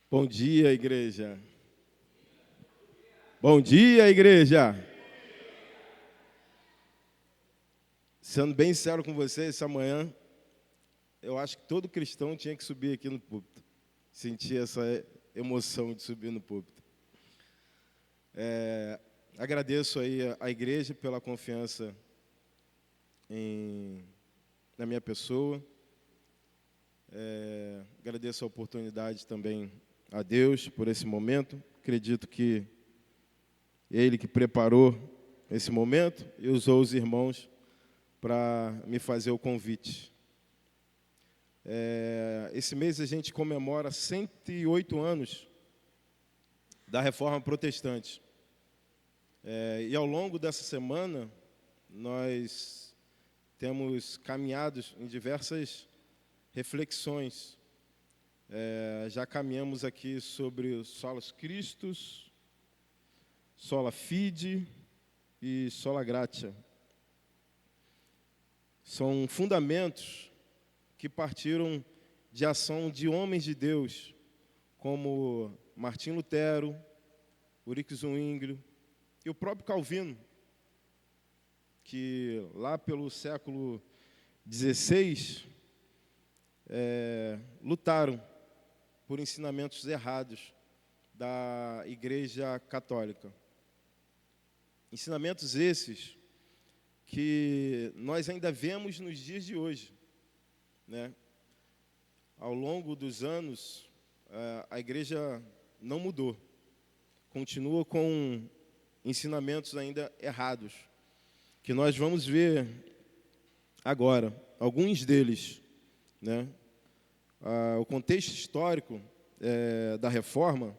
Bom dia, igreja. Bom dia, igreja. Sendo bem sincero com vocês, essa manhã, eu acho que todo cristão tinha que subir aqui no púlpito. Sentir essa emoção de subir no púlpito. Agradeço aí à igreja pela confiança na minha pessoa. Agradeço a oportunidade também a Deus por esse momento. Acredito que Ele que preparou esse momento e usou os irmãos para me fazer o convite. Esse mês a gente comemora 108 anos da Reforma Protestante. E ao longo dessa semana, nós temos caminhado em diversas reflexões. Já caminhamos aqui sobre os solas Christus, sola fide e sola gratia. São fundamentos que partiram de ação de homens de Deus, como Martim Lutero, Ulrich Zwingli e o próprio Calvino, que lá pelo século XVI lutaram por ensinamentos errados da Igreja Católica. Ensinamentos esses que nós ainda vemos nos dias de hoje, né? Ao longo dos anos, a Igreja não mudou, continua com ensinamentos ainda errados, que nós vamos ver agora, alguns deles, né? O contexto histórico da Reforma,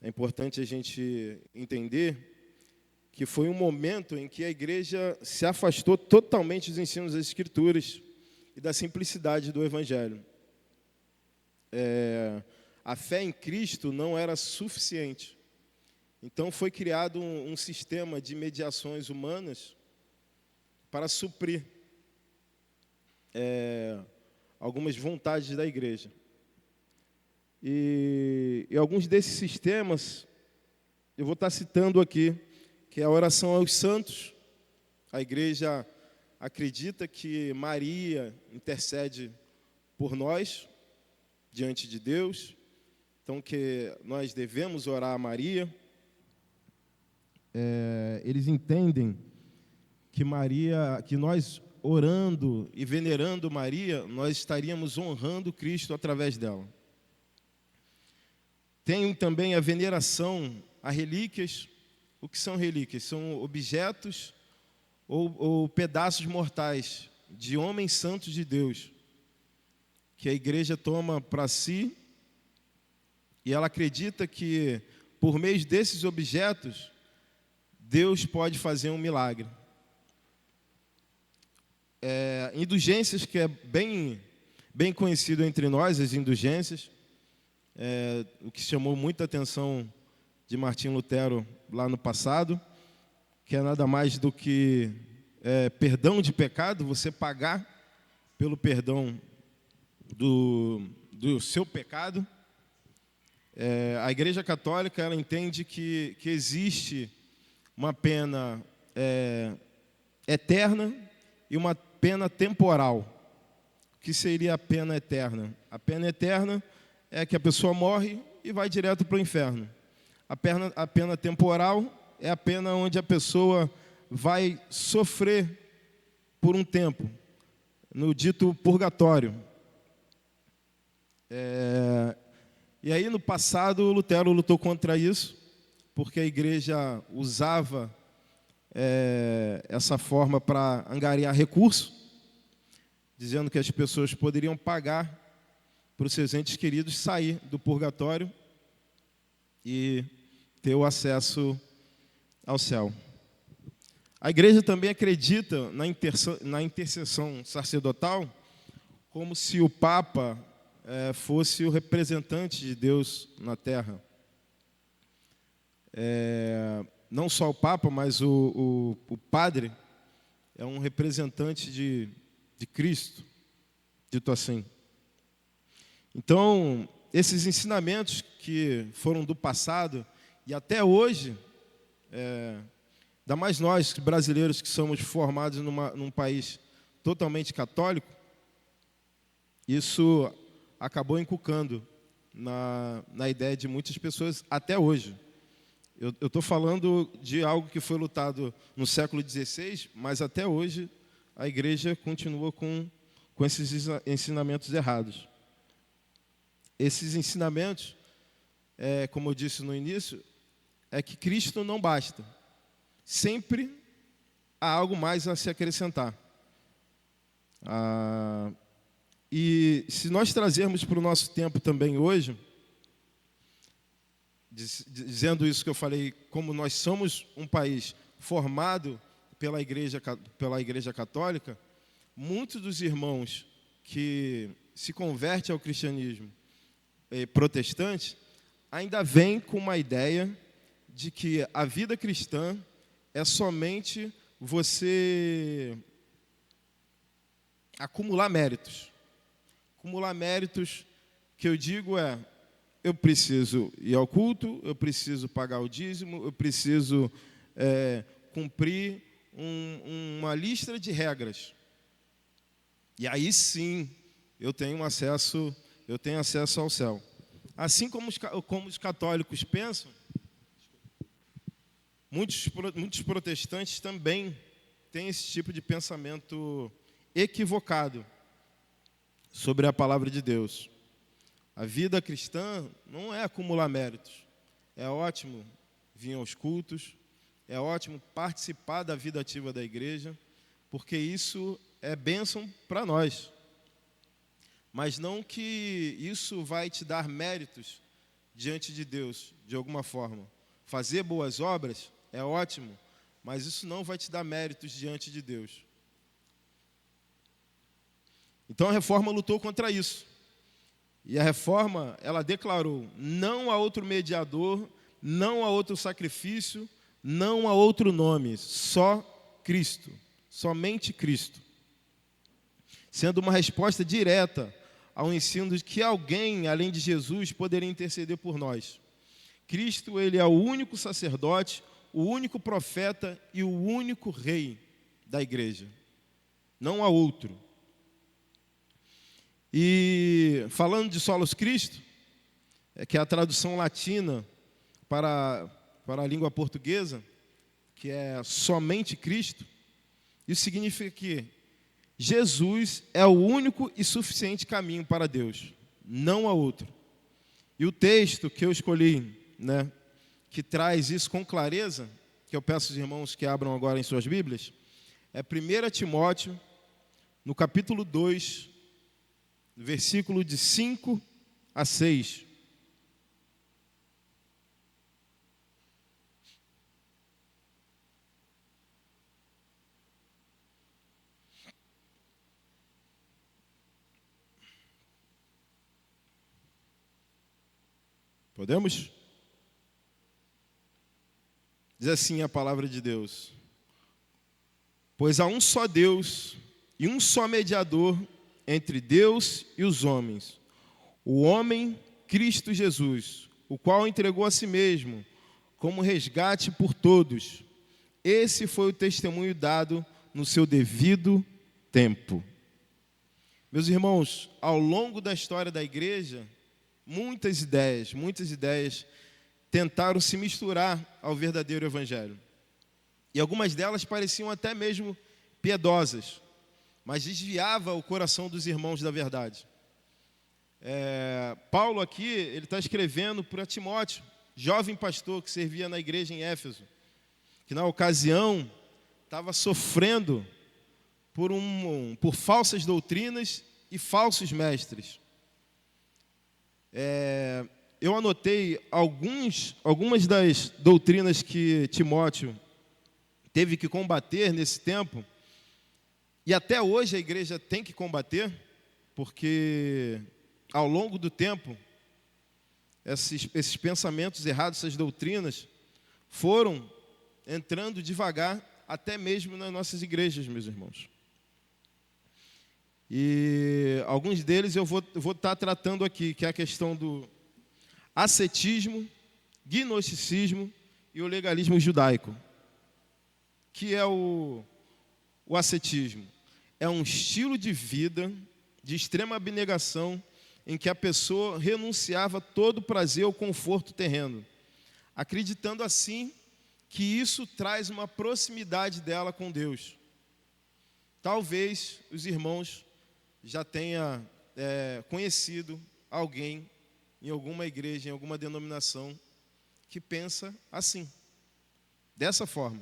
é importante a gente entender que foi um momento em que a igreja se afastou totalmente dos ensinos das Escrituras e da simplicidade do Evangelho. A fé em Cristo não era suficiente. Então foi criado um sistema de mediações humanas para suprir algumas vontades da igreja. E alguns desses sistemas, eu vou estar citando aqui, que é a oração aos santos. A igreja acredita que Maria intercede por nós, diante de Deus, então que nós devemos orar a Maria. Eles entendem que Maria, que nós orando e venerando Maria, nós estaríamos honrando Cristo através dela. Tem também a veneração a relíquias. O que são relíquias? São objetos ou pedaços mortais de homens santos de Deus, que a igreja toma para si, e ela acredita que, por meio desses objetos, Deus pode fazer um milagre. Indulgências, que é bem conhecido entre nós, as indulgências, o que chamou muita atenção de Martim Lutero lá no passado, que é nada mais do que perdão de pecado, você pagar pelo perdão do seu pecado. A Igreja Católica, ela entende que existe uma pena eterna e uma pena temporal. O que seria a pena eterna? A pena eterna é que a pessoa morre e vai direto para o inferno. A pena temporal é a pena onde a pessoa vai sofrer por um tempo, no dito purgatório. E aí, no passado, Lutero lutou contra isso, porque a igreja usava essa forma para angariar recursos, dizendo que as pessoas poderiam pagar para os seus entes queridos sair do purgatório e ter o acesso ao céu. A igreja também acredita na intercessão sacerdotal, como se o Papa fosse o representante de Deus na terra. Não só o Papa, mas o Padre é um representante de Cristo, dito assim. Então, esses ensinamentos que foram do passado e até hoje, ainda mais nós brasileiros que somos formados num país totalmente católico, isso acabou inculcando na ideia de muitas pessoas até hoje. Eu estou falando de algo que foi lutado no século XVI, mas até hoje a igreja continua com esses ensinamentos errados. Esses ensinamentos, como eu disse no início, é que Cristo não basta. Sempre há algo mais a se acrescentar. E se nós trazermos para o nosso tempo também hoje, dizendo isso que eu falei, como nós somos um país formado pela Igreja Católica, muitos dos irmãos que se convertem ao cristianismo protestante ainda vêm com uma ideia de que a vida cristã é somente você acumular méritos. Acumular méritos, que eu digo eu preciso ir ao culto, eu preciso pagar o dízimo, eu preciso cumprir uma lista de regras. E aí sim, eu tenho acesso ao céu. Assim como os católicos pensam, muitos protestantes também têm esse tipo de pensamento equivocado sobre a palavra de Deus. A vida cristã não é acumular méritos. É ótimo vir aos cultos, é ótimo participar da vida ativa da igreja, porque isso é bênção para nós. Mas não que isso vai te dar méritos diante de Deus, de alguma forma. Fazer boas obras é ótimo, mas isso não vai te dar méritos diante de Deus. Então a reforma lutou contra isso. E a reforma, ela declarou: não há outro mediador, não há outro sacrifício, não há outro nome, só Cristo, somente Cristo. Sendo uma resposta direta ao ensino de que alguém, além de Jesus, poderia interceder por nós. Cristo, ele é o único sacerdote, o único profeta e o único rei da igreja. Não há outro. E falando de solos Christo, que é a tradução latina para a língua portuguesa, que é somente Cristo, isso significa que Jesus é o único e suficiente caminho para Deus, não há outro. E o texto que eu escolhi, que traz isso com clareza, que eu peço aos irmãos que abram agora em suas Bíblias, é 1 Timóteo, no capítulo 2, versículo de 5 a 6. Podemos? Diz assim a palavra de Deus: pois há um só Deus e um só mediador entre Deus e os homens, o homem Cristo Jesus, o qual entregou a si mesmo como resgate por todos. Esse foi o testemunho dado no seu devido tempo. Meus irmãos, ao longo da história da igreja, muitas ideias tentaram se misturar ao verdadeiro evangelho. E algumas delas pareciam até mesmo piedosas, mas desviava o coração dos irmãos da verdade. Paulo aqui, ele está escrevendo para Timóteo, jovem pastor que servia na igreja em Éfeso, que na ocasião estava sofrendo por falsas doutrinas e falsos mestres. Eu anotei algumas das doutrinas que Timóteo teve que combater nesse tempo, e até hoje a igreja tem que combater, porque ao longo do tempo, esses pensamentos errados, essas doutrinas, foram entrando devagar, até mesmo nas nossas igrejas, meus irmãos. E alguns deles eu vou estar tratando aqui, que é a questão do ascetismo, gnosticismo e o legalismo judaico. Que é o ascetismo? É um estilo de vida de extrema abnegação em que a pessoa renunciava todo o prazer ou conforto terreno, acreditando assim que isso traz uma proximidade dela com Deus. Talvez os irmãos já tenham conhecido alguém em alguma igreja, em alguma denominação, que pensa assim, dessa forma,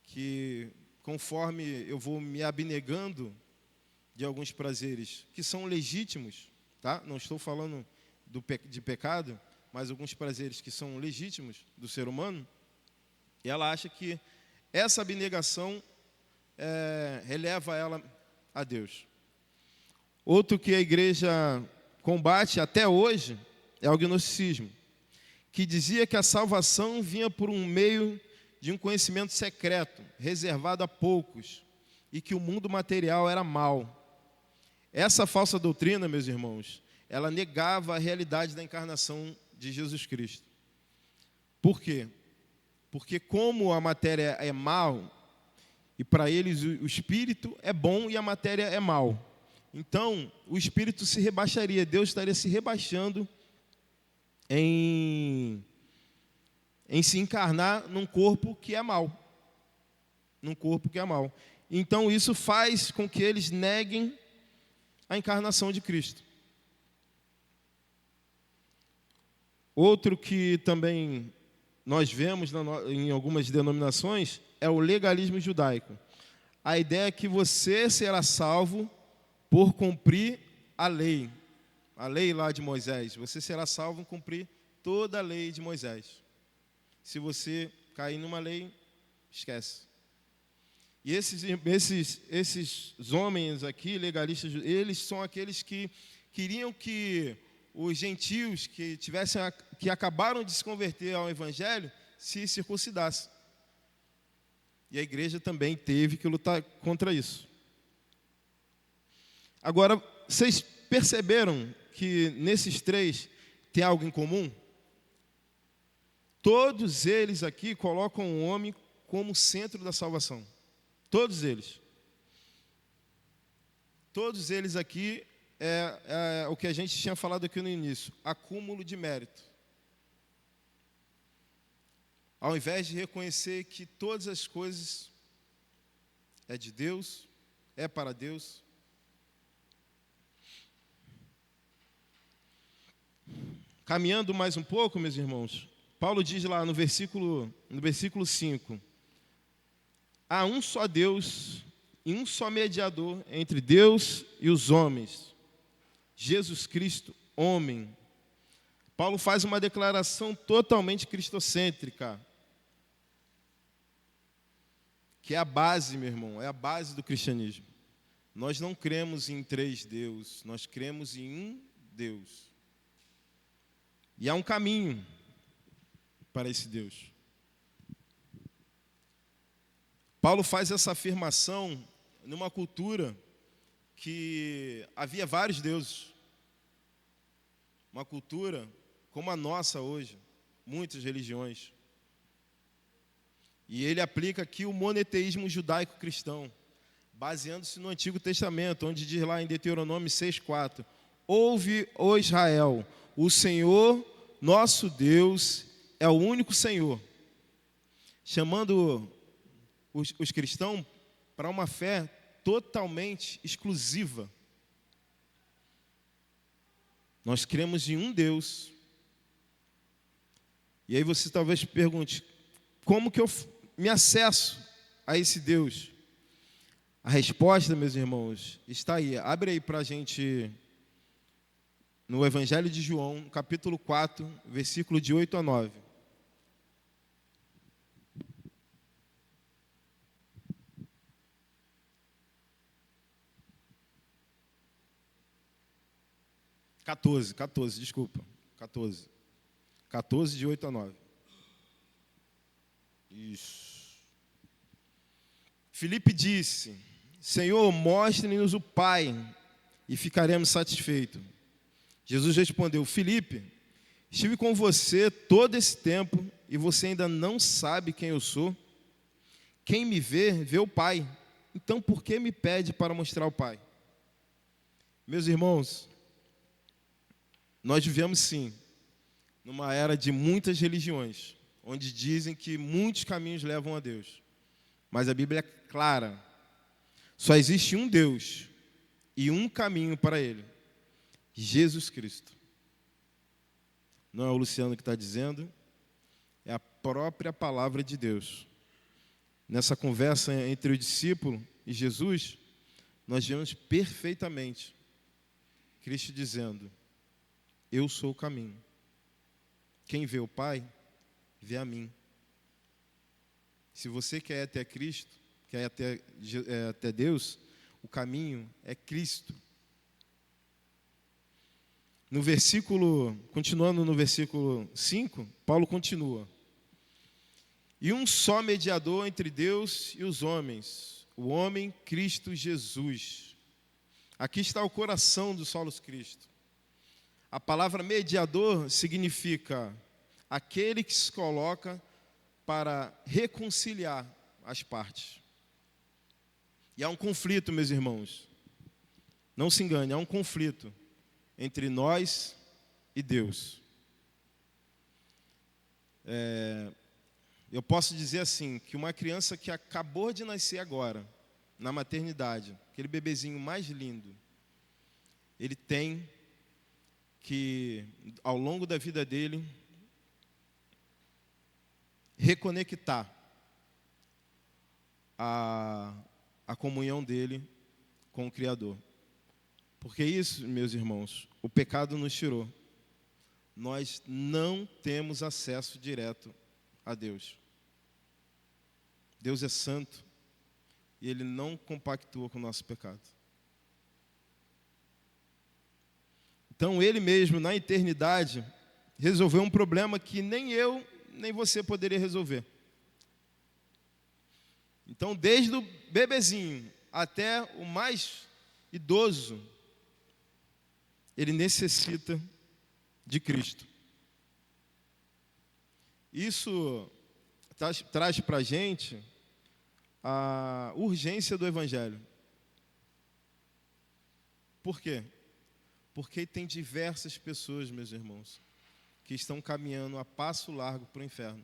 que conforme eu vou me abnegando de alguns prazeres que são legítimos, tá? Não estou falando de pecado, mas alguns prazeres que são legítimos do ser humano, e ela acha que essa abnegação releva ela a Deus. Outro que a igreja combate até hoje é o gnosticismo, que dizia que a salvação vinha por um meio de um conhecimento secreto, reservado a poucos, e que o mundo material era mau. Essa falsa doutrina, meus irmãos, ela negava a realidade da encarnação de Jesus Cristo. Por quê? Porque como a matéria é mal, e para eles o espírito é bom e a matéria é mal, então o espírito se rebaixaria, Deus estaria se rebaixando em se encarnar num corpo que é mau. Num corpo que é mau. Então isso faz com que eles neguem a encarnação de Cristo. Outro que também nós vemos em algumas denominações é o legalismo judaico. A ideia é que você será salvo por cumprir a lei lá de Moisés. Você será salvo por cumprir toda a lei de Moisés. Se você cair numa lei, esquece. E esses homens aqui, legalistas, eles são aqueles que queriam que os gentios que acabaram de se converter ao Evangelho se circuncidassem. E a igreja também teve que lutar contra isso. Agora, vocês perceberam que nesses três tem algo em comum? Todos eles aqui colocam o homem como centro da salvação. Todos eles. Todos eles aqui é o que a gente tinha falado aqui no início, acúmulo de mérito. Ao invés de reconhecer que todas as coisas é de Deus, é para Deus. Caminhando mais um pouco, meus irmãos, Paulo diz lá no versículo 5, há um só Deus e um só mediador entre Deus e os homens, Jesus Cristo, homem. Paulo faz uma declaração totalmente cristocêntrica, que é a base, meu irmão, é a base do cristianismo. Nós não cremos em três deuses, nós cremos em um Deus. E há um caminho para esse Deus. Paulo faz essa afirmação numa cultura que havia vários deuses. Uma cultura como a nossa hoje, muitas religiões. E ele aplica aqui o monoteísmo judaico-cristão, baseando-se no Antigo Testamento, onde diz lá em Deuteronômio 6,4: ouve, ó Israel, o Senhor, nosso Deus, é o único Senhor. Chamando os cristãos para uma fé totalmente exclusiva. Nós cremos em um Deus. E aí você talvez pergunte, como que eu me acesso a esse Deus? A resposta, meus irmãos, está aí. Abre aí para a gente no Evangelho de João, capítulo 4, versículo de 8 a 9. Desculpa. 14, de 8 a 9. Isso. Filipe disse: Senhor, mostre-nos o Pai, e ficaremos satisfeitos. Jesus respondeu: Filipe, estive com você todo esse tempo e você ainda não sabe quem eu sou? Quem me vê, vê o Pai. Então, por que me pede para mostrar o Pai? Meus irmãos, nós vivemos sim numa era de muitas religiões, onde dizem que muitos caminhos levam a Deus. Mas a Bíblia é clara. Só existe um Deus e um caminho para Ele: Jesus Cristo. Não é o Luciano que está dizendo, é a própria palavra de Deus. Nessa conversa entre o discípulo e Jesus, nós vemos perfeitamente Cristo dizendo: eu sou o caminho. Quem vê o Pai, vê a mim. Se você quer até Cristo, quer até Deus, o caminho é Cristo. No versículo, continuando no versículo 5, Paulo continua: e um só mediador entre Deus e os homens, o homem Cristo Jesus. Aqui está o coração do Solos Cristo. A palavra mediador significa aquele que se coloca para reconciliar as partes. E há um conflito, meus irmãos. Não se engane, há um conflito entre nós e Deus. Eu posso dizer assim, que uma criança que acabou de nascer agora, na maternidade, aquele bebezinho mais lindo, ele tem que, ao longo da vida dele, reconectar a comunhão dele com o Criador. Porque isso, meus irmãos, o pecado nos tirou. Nós não temos acesso direto a Deus. Deus é santo e Ele não compactua com o nosso pecado. Então, Ele mesmo, na eternidade, resolveu um problema que nem eu, nem você poderia resolver. Então, desde o bebezinho até o mais idoso, ele necessita de Cristo. Isso traz para a gente a urgência do Evangelho. Por quê? Porque tem diversas pessoas, meus irmãos, que estão caminhando a passo largo para o inferno.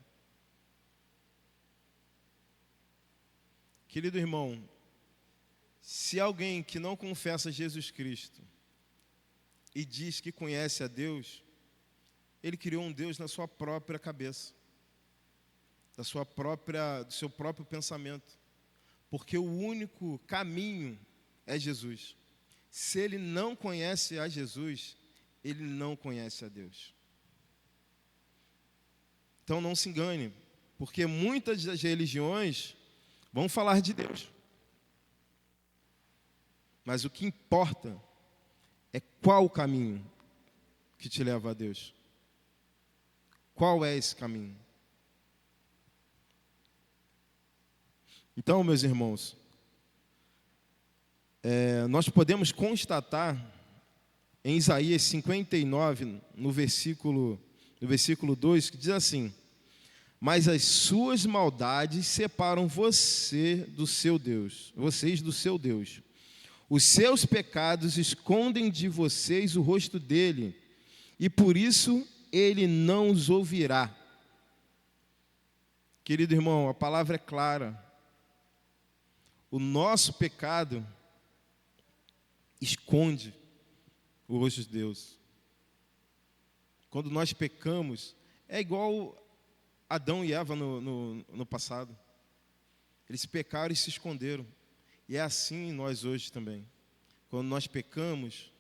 Querido irmão, se alguém que não confessa Jesus Cristo e diz que conhece a Deus, ele criou um Deus na sua própria cabeça, do seu próprio pensamento, porque o único caminho é Jesus. Se ele não conhece a Jesus, ele não conhece a Deus. Então não se engane, porque muitas das religiões vão falar de Deus. Mas o que importa é qual o caminho que te leva a Deus. Qual é esse caminho? Então, meus irmãos, nós podemos constatar em Isaías 59, no versículo 2, que diz assim: mas as suas maldades separam vocês do seu Deus. Os seus pecados escondem de vocês o rosto dele, e por isso ele não os ouvirá. Querido irmão, a palavra é clara. O nosso pecado esconde o rosto de Deus. Quando nós pecamos, é igual Adão e Eva no passado. Eles pecaram e se esconderam. E é assim nós hoje também. Quando nós pecamos,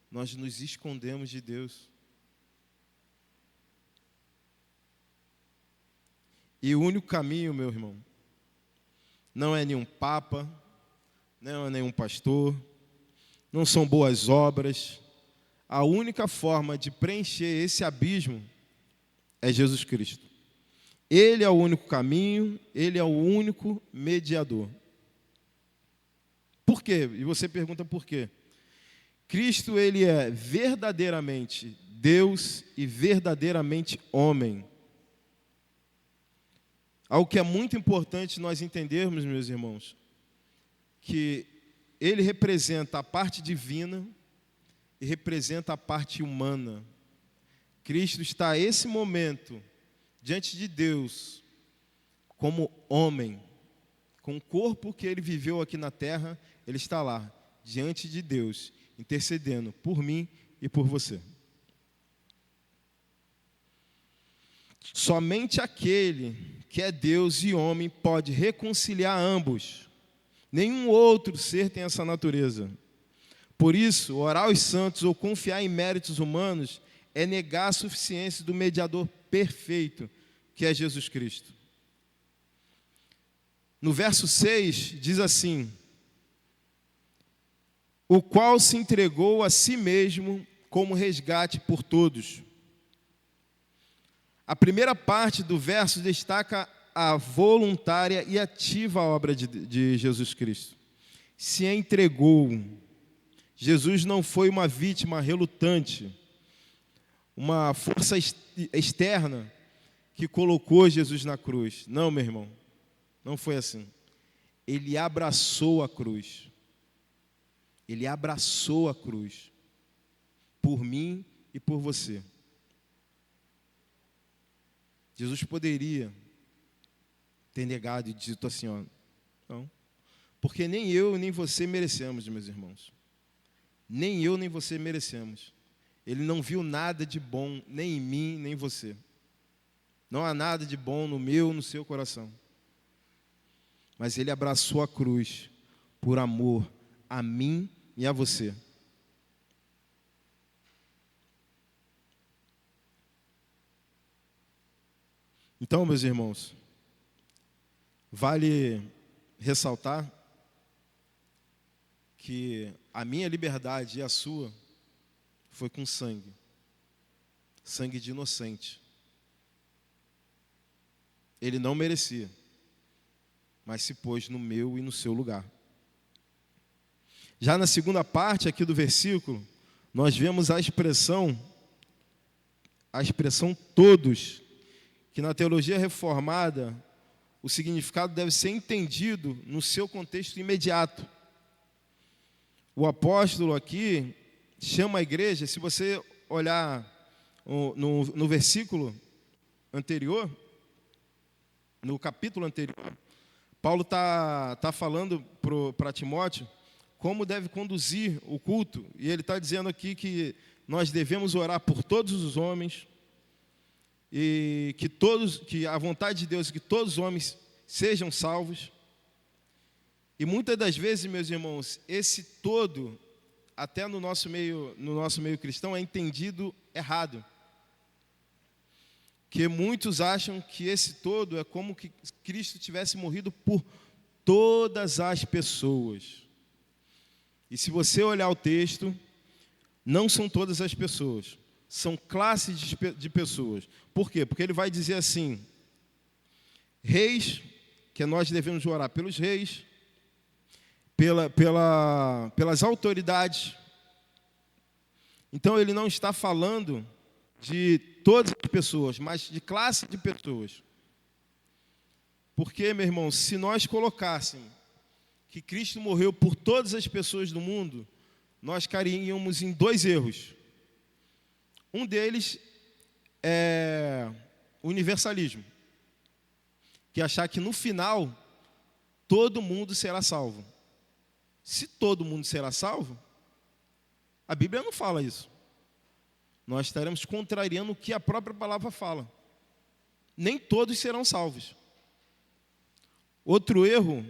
nós nos escondemos de Deus. E o único caminho, meu irmão, não é nenhum papa, não é nenhum pastor, não são boas obras. A única forma de preencher esse abismo é Jesus Cristo. Ele é o único caminho, Ele é o único mediador. Por quê? E você pergunta por quê? Cristo, ele é verdadeiramente Deus e verdadeiramente homem. Algo que é muito importante nós entendermos, meus irmãos, que ele representa a parte divina e representa a parte humana. Cristo está a esse momento diante de Deus como homem, com o corpo que ele viveu aqui na terra, ele está lá diante de Deus, intercedendo por mim e por você. Somente aquele que é Deus e homem pode reconciliar ambos. Nenhum outro ser tem essa natureza. Por isso, orar aos santos ou confiar em méritos humanos é negar a suficiência do mediador perfeito, que é Jesus Cristo. No verso 6, diz assim: o qual se entregou a si mesmo como resgate por todos. A primeira parte do verso destaca a voluntária e ativa obra de Jesus Cristo. Se entregou. Jesus não foi uma vítima relutante, uma força externa que colocou Jesus na cruz. Não, meu irmão, não foi assim. Ele abraçou a cruz. Ele abraçou a cruz por mim e por você. Jesus poderia ter negado e dito assim, ó, não, porque nem eu nem você merecemos, meus irmãos. Nem eu nem você merecemos. Ele não viu nada de bom, nem em mim, nem em você. Não há nada de bom no meu, no seu coração. Mas ele abraçou a cruz por amor a mim e a você. Então, meus irmãos, vale ressaltar que a minha liberdade e a sua foi com sangue. Sangue de inocente. Ele não merecia, mas se pôs no meu e no seu lugar. Já na segunda parte aqui do versículo, nós vemos a expressão todos, que na teologia reformada, o significado deve ser entendido no seu contexto imediato. O apóstolo aqui chama a igreja, se você olhar no versículo anterior, no capítulo anterior, Paulo está falando para Timóteo como deve conduzir o culto, e ele está dizendo aqui que nós devemos orar por todos os homens, e que a vontade de Deus é que todos os homens sejam salvos. E muitas das vezes, meus irmãos, esse todo, até no nosso meio cristão, é entendido errado. Que muitos acham que esse todo é como que Cristo tivesse morrido por todas as pessoas. E se você olhar o texto, não são todas as pessoas, são classes de pessoas. Por quê? Porque ele vai dizer assim, reis, que nós devemos orar pelos reis, pelas autoridades. Então ele não está falando de todas as pessoas, mas de classe de pessoas. Porque, meu irmão, se nós colocássemos que Cristo morreu por todas as pessoas do mundo, nós caíríamos em dois erros. Um deles é o universalismo, que é achar que no final todo mundo será salvo. Se todo mundo será salvo, a Bíblia não fala isso. Nós estaremos contrariando o que a própria palavra fala. Nem todos serão salvos. Outro erro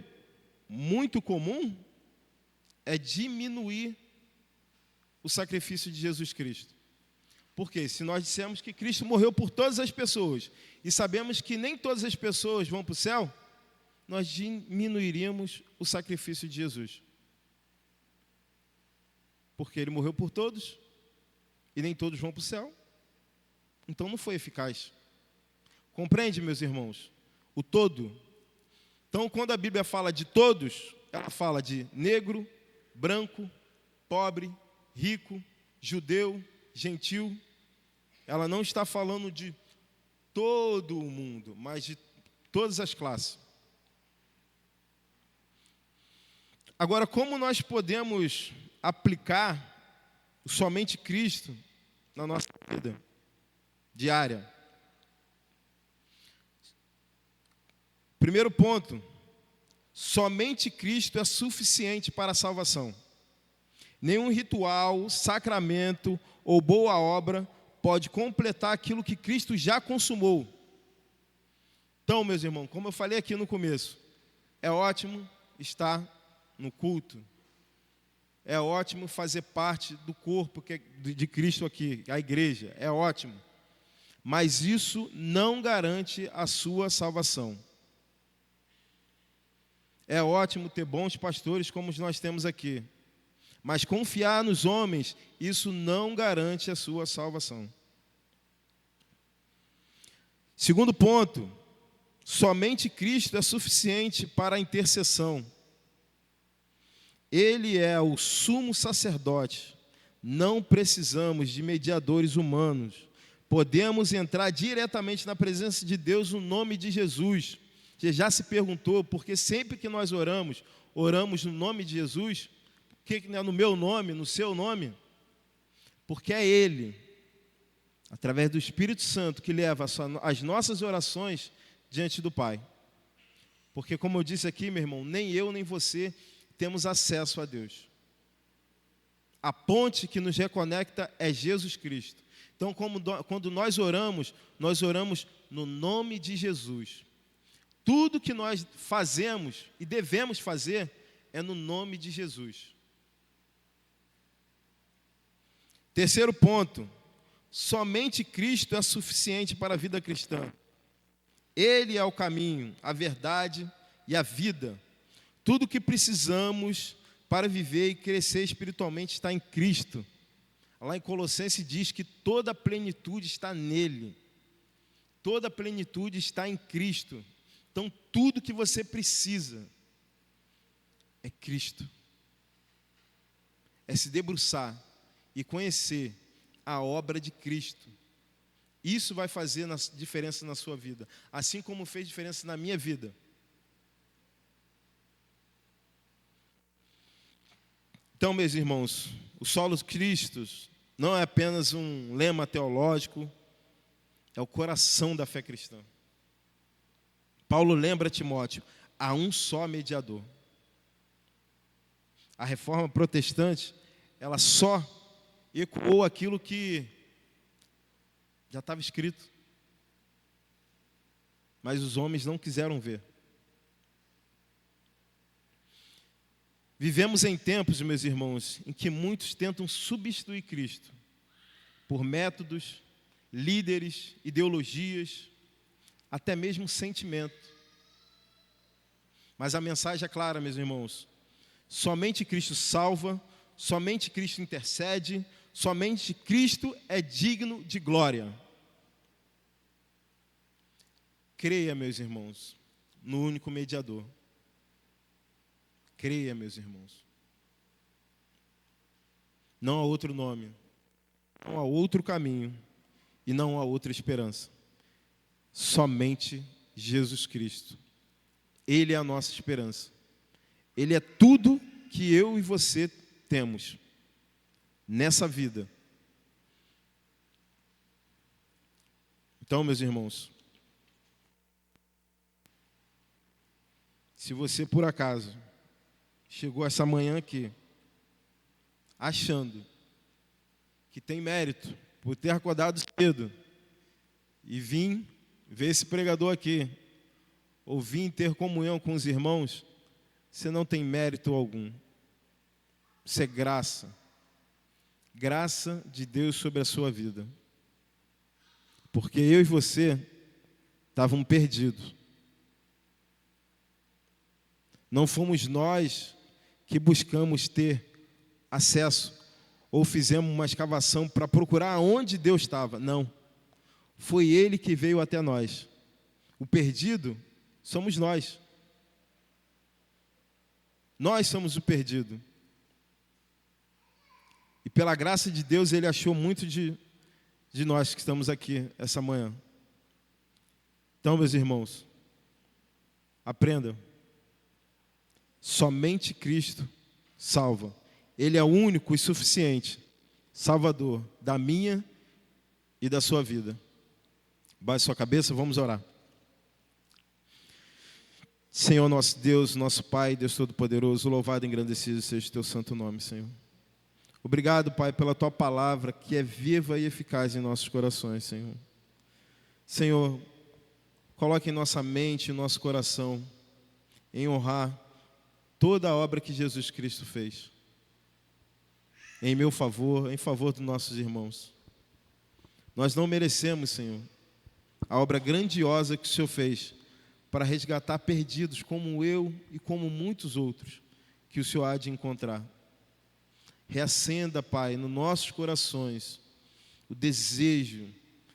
muito comum é diminuir o sacrifício de Jesus Cristo. Porque se nós dissermos que Cristo morreu por todas as pessoas e sabemos que nem todas as pessoas vão para o céu, nós diminuiríamos o sacrifício de Jesus. Porque ele morreu por todos e nem todos vão para o céu. Então não foi eficaz. Compreende, meus irmãos? O todo. Então, quando a Bíblia fala de todos, ela fala de negro, branco, pobre, rico, judeu, gentil. Ela não está falando de todo o mundo, mas de todas as classes. Agora, como nós podemos aplicar somente Cristo na nossa vida diária? Primeiro ponto, somente Cristo é suficiente para a salvação. Nenhum ritual, sacramento ou boa obra pode completar aquilo que Cristo já consumou. Então, meus irmãos, como eu falei aqui no começo, é ótimo estar no culto, é ótimo fazer parte do corpo de Cristo aqui, a igreja, é ótimo, mas isso não garante a sua salvação. É ótimo ter bons pastores como nós temos aqui, mas confiar nos homens, isso não garante a sua salvação. Segundo ponto, somente Cristo é suficiente para a intercessão. Ele é o sumo sacerdote. Não precisamos de mediadores humanos. Podemos entrar diretamente na presença de Deus no nome de Jesus. Você já se perguntou por que sempre que nós oramos, oramos no nome de Jesus? Por que não é no meu nome, no seu nome? Porque é Ele, através do Espírito Santo, que leva as nossas orações diante do Pai. Porque, como eu disse aqui, meu irmão, nem eu nem você temos acesso a Deus. A ponte que nos reconecta é Jesus Cristo. Então, quando nós oramos no nome de Jesus. Tudo que nós fazemos e devemos fazer é no nome de Jesus. Terceiro ponto, somente Cristo é suficiente para a vida cristã. Ele é o caminho, a verdade e a vida. Tudo o que precisamos para viver e crescer espiritualmente está em Cristo. Lá em Colossenses diz que toda a plenitude está nele. Toda a plenitude está em Cristo. Então, tudo que você precisa é Cristo. É se debruçar e conhecer a obra de Cristo. Isso vai fazer diferença na sua vida, assim como fez diferença na minha vida. Então, meus irmãos, o solos Cristo não é apenas um lema teológico, é o coração da fé cristã. Paulo lembra Timóteo, há um só mediador. A reforma protestante, ela só ecoou aquilo que já estava escrito, mas os homens não quiseram ver. Vivemos em tempos, meus irmãos, em que muitos tentam substituir Cristo por métodos, líderes, ideologias, até mesmo sentimento. Mas a mensagem é clara, meus irmãos. Somente Cristo salva, somente Cristo intercede, somente Cristo é digno de glória. Creia, meus irmãos, no único mediador. Creia, meus irmãos. Não há outro nome, não há outro caminho e não há outra esperança. Somente Jesus Cristo. Ele é a nossa esperança. Ele é tudo que eu e você temos nessa vida. Então, meus irmãos, se você por acaso chegou essa manhã aqui achando que tem mérito por ter acordado cedo e vir ver esse pregador aqui, ou vir ter comunhão com os irmãos, você não tem mérito algum. Isso é graça. Graça de Deus sobre a sua vida. Porque eu e você estavam perdidos. Não fomos nós que buscamos ter acesso ou fizemos uma escavação para procurar onde Deus estava. Não. Foi Ele que veio até nós. O perdido somos nós. Nós somos o perdido. E pela graça de Deus, Ele achou muito de nós que estamos aqui essa manhã. Então, meus irmãos, aprendam. Somente Cristo salva. Ele é o único e suficiente Salvador da minha e da sua vida. Baixe sua cabeça, vamos orar. Senhor nosso Deus, nosso Pai, Deus Todo-Poderoso, louvado e engrandecido seja o Teu santo nome, Senhor. Obrigado, Pai, pela Tua palavra, que é viva e eficaz em nossos corações, Senhor. Senhor, coloque em nossa mente e nosso coração em honrar toda a obra que Jesus Cristo fez. Em meu favor, em favor dos nossos irmãos. Nós não merecemos, Senhor, a obra grandiosa que o Senhor fez para resgatar perdidos como eu e como muitos outros que o Senhor há de encontrar. Reacenda, Pai, nos nossos corações o desejo,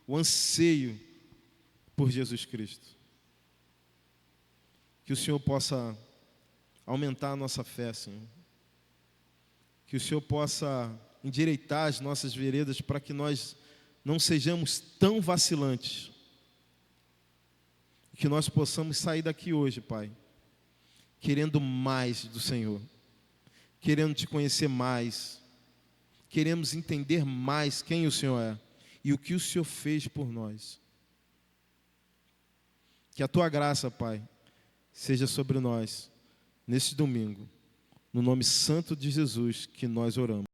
o anseio por Jesus Cristo. Que o Senhor possa aumentar a nossa fé, Senhor. Que o Senhor possa endireitar as nossas veredas para que nós não sejamos tão vacilantes. Que nós possamos sair daqui hoje, Pai, querendo mais do Senhor, querendo Te conhecer mais, queremos entender mais quem o Senhor é e o que o Senhor fez por nós. Que a Tua graça, Pai, seja sobre nós nesse domingo, no nome santo de Jesus que nós oramos.